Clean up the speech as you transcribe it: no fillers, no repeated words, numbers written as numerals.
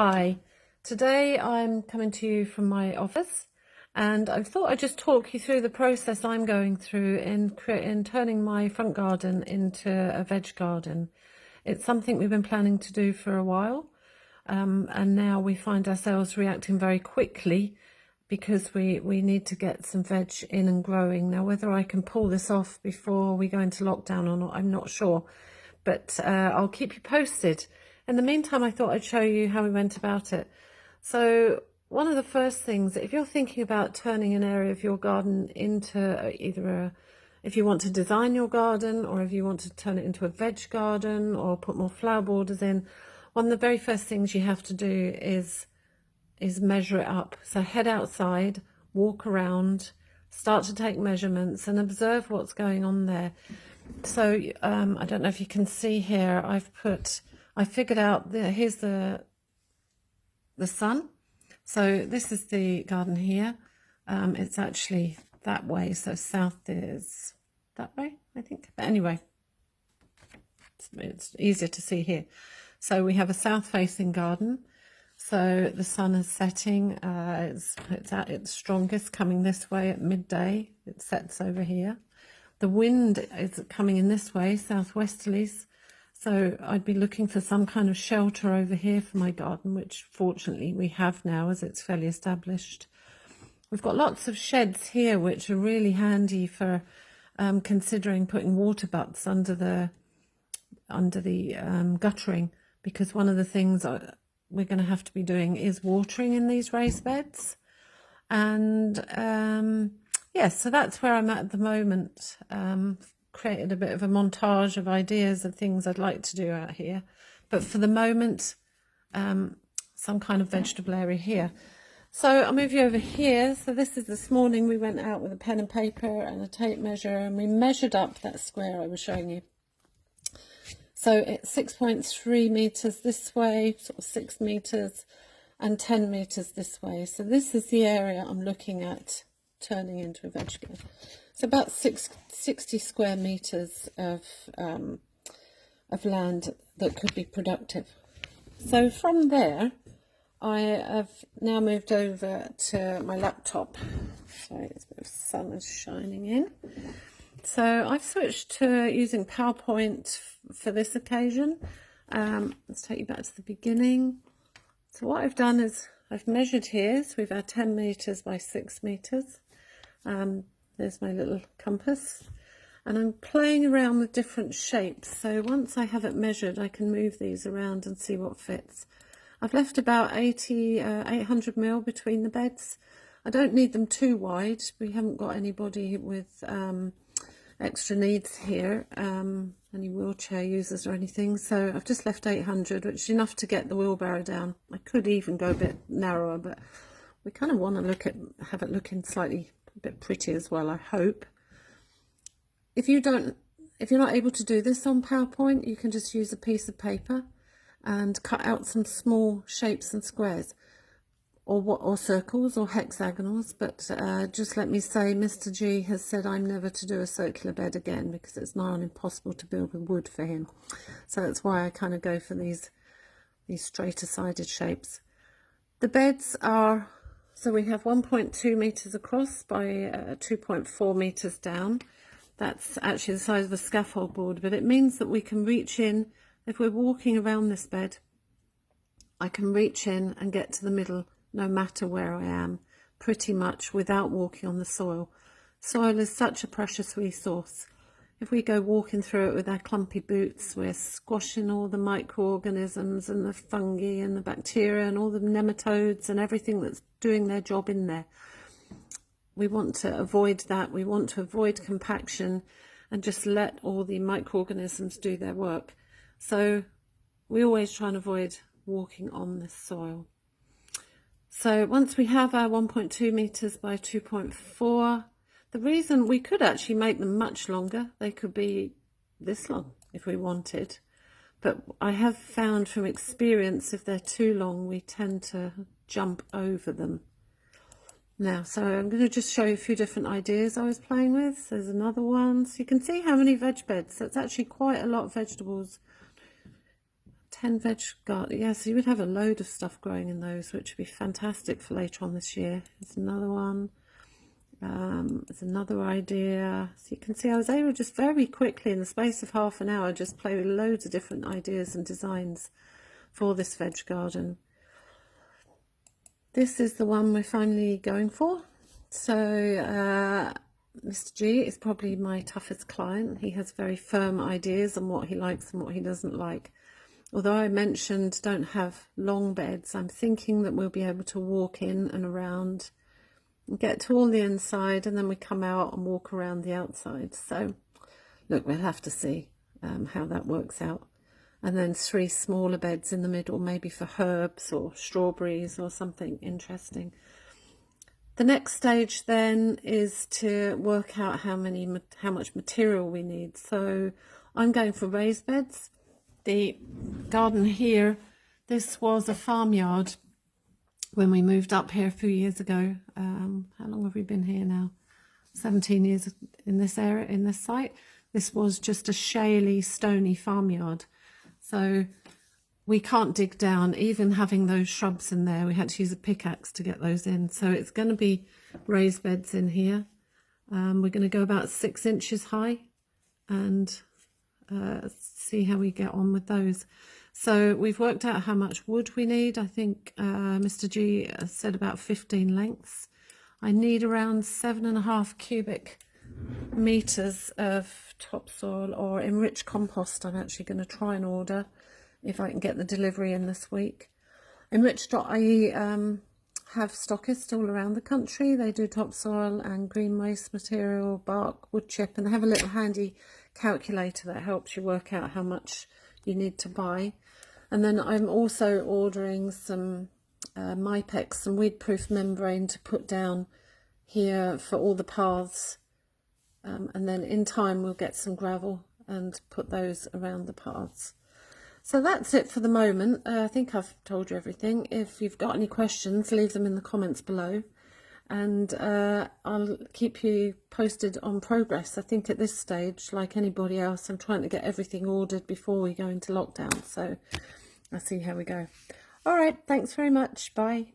Hi, today I'm coming to you from my office, and I thought I'd just talk you through the process I'm going through in turning my front garden into a veg garden. It's something we've been planning to do for a while, and now we find ourselves reacting very quickly because we need to get some veg in and growing. Now, whether I can pull this off before we go into lockdown or not, I'm not sure, but I'll keep you posted. In the meantime, I thought I'd show you how we went about it. So one of the first things, if you're thinking about turning an area of your garden into if you want to design your garden or if you want to turn it into a veg garden or put more flower borders in, one of the very first things you have to do is measure it up. So head outside, walk around, start to take measurements and observe what's going on there. So I don't know if you can see here, I figured out here's the sun. So this is the garden here. It's actually that way. So south is that way, I think. But anyway, it's easier to see here. So we have a south-facing garden. So the sun is setting. It's at its strongest coming this way at midday. It sets over here. The wind is coming in this way, southwesterlies. So I'd be looking for some kind of shelter over here for my garden, which fortunately we have now as it's fairly established. We've got lots of sheds here, which are really handy for considering putting water butts under the guttering, because one of the things we're going to have to be doing is watering in these raised beds. And yes, so that's where I'm at the moment. Created a bit of a montage of ideas of things I'd like to do out here, but for the moment some kind of vegetable area here. So I'll move you over here. So this morning we went out with a pen and paper and a tape measure and we measured up that square I was showing you. So it's 6.3 meters this way, sort of 6 meters, and 10 meters this way. So this is the area I'm looking at turning into a veg garden. It's about 60 square meters of land that could be productive. So from there, I have now moved over to my laptop. Sorry, it's a bit of sun is shining in. So I've switched to using PowerPoint for this occasion. Let's take you back to the beginning. So what I've done is I've measured here. So we've had 10 meters by 6 meters. There's my little compass, and I'm playing around with different shapes. So once I have it measured, I can move these around and see what fits. I've left about 800 mil between the beds. I don't need them too wide. We haven't got anybody with extra needs here, any wheelchair users or anything. So I've just left 800, which is enough to get the wheelbarrow down. I could even go a bit narrower, but we kind of want to have it looking slightly a bit pretty as well, I hope. If you're not able to do this on PowerPoint, you can just use a piece of paper and cut out some small shapes and squares, or circles or hexagonals. But just let me say, Mr. G has said I'm never to do a circular bed again because it's nigh on impossible to build with wood for him. So that's why I kind of go for these straighter sided shapes. The beds are, so we have 1.2 meters across by 2.4 meters down. That's actually the size of a scaffold board, but it means that we can reach in. If we're walking around this bed, I can reach in and get to the middle no matter where I am, pretty much without walking on the soil. Soil is such a precious resource. If we go walking through it with our clumpy boots, we're squashing all the microorganisms and the fungi and the bacteria and all the nematodes and everything that's doing their job in there. We want to avoid that. We want to avoid compaction and just let all the microorganisms do their work. So we always try and avoid walking on this soil. So once we have our 1.2 meters by 2.4, the reason we could actually make them much longer, they could be this long if we wanted, but I have found from experience if they're too long we tend to jump over them. Now, so I'm going to just show you a few different ideas I was playing with. There's another one, so you can see how many veg beds. That's actually quite a lot of vegetables. 10 veg garden. Yeah, so you would have a load of stuff growing in those, which would be fantastic for later on this year. There's another one. There's another idea. So you can see I was able to just very quickly, in the space of half an hour, just play with loads of different ideas and designs for this veg garden. This is the one we're finally going for. So Mr. G is probably my toughest client. He has very firm ideas on what he likes and what he doesn't like. Although I mentioned don't have long beds, I'm thinking that we'll be able to walk in and around and get to all the inside, and then we come out and walk around the outside. So look, we'll have to see how that works out. And then 3 smaller beds in the middle, maybe for herbs or strawberries or something interesting. The next stage then is to work out how much material we need. So I'm going for raised beds. The garden here, this was a farmyard when we moved up here a few years ago. How long have we been here now? 17 years in this area, in this site. This was just a shaly, stony farmyard. So we can't dig down, even having those shrubs in there. We had to use a pickaxe to get those in. So it's going to be raised beds in here. We're going to go about 6 inches high and see how we get on with those. So we've worked out how much wood we need. I think Mr. G said about 15 lengths. I need around 7.5 cubic meters of topsoil or enriched compost. I'm actually going to try and order if I can get the delivery in this week. Enriched.ie have stockists all around the country. They do topsoil and green waste material, bark, wood chip, and they have a little handy calculator that helps you work out how much you need to buy. And then I'm also ordering some Mypex, some weed-proof membrane to put down here for all the paths. And then in time we'll get some gravel and put those around the paths. So that's it for the moment. I think I've told you everything. If you've got any questions, leave them in the comments below. And I'll keep you posted on progress. I think at this stage, like anybody else, I'm trying to get everything ordered before we go into lockdown. So I'll see how we go. All right, thanks very much. Bye.